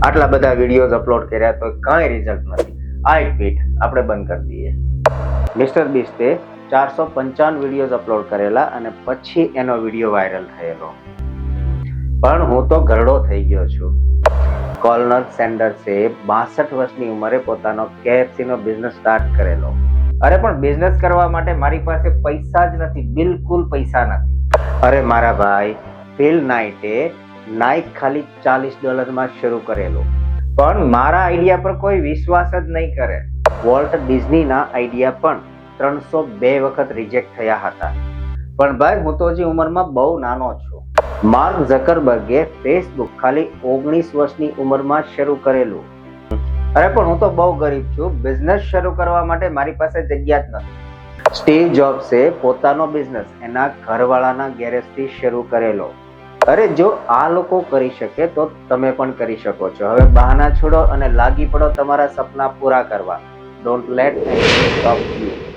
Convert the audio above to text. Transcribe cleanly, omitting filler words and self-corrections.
આટલા બધા videos upload કર્યા તો કાંઈ રિઝલ્ટ નથી. આ એક ટ્વીટ આપણે બંધ કરી દઈએ. મિસ્ટર બીસ્ટે 455 વિડીયોઝ અપલોડ કરેલા અને પછી એનો વિડીયો વાયરલ થયેલો. પણ હું તો ઘરડો થઈ ગયો છું. કોર્નર સેન્ડર્સે 62 વર્ષની ઉંમરે પોતાનો KFC નો બિઝનેસ સ્ટાર્ટ કરેલો. અરે પણ બિઝનેસ કરવા માટે મારી પાસે પૈસા જ નથી, બિલકુલ પૈસા નથી. અરે મારા ભાઈ, ફિલ નાઇટે નાઇક ખાલી $40 માં શરૂ કરેલું, પણ મારા આઈડિયા પર કોઈ વિશ્વાસ જ નહીં કરે. વોલ્ટ ડિઝનીના આઈડિયા પણ 302 વખત રિજેક્ટ થયા હતા. પણ ભાઈ, હું તો હજી ઉંમરમાં બહુ નાનો છું. માર્ક ઝકરબર્ગે ફેસબુક ખાલી 19 વર્ષની ઉંમરમાં શરૂ કરેલું. અરે પણ હું તો બહુ ગરીબ છું, બિઝનેસ શરૂ કરવા માટે મારી પાસે જગ્યા જ નથી. સ્ટીવ જોબ્સે પોતાનો બિઝનેસ એના ઘરવાળાના ગેરેજથી શરૂ કરેલો. અરે જો આ લોકો કરી શકે તો તમે પણ કરી શકો છો. હવે બહાના છોડો અને લાગી પડો તમારા સપના પૂરા કરવા. Don't late anybody stop you.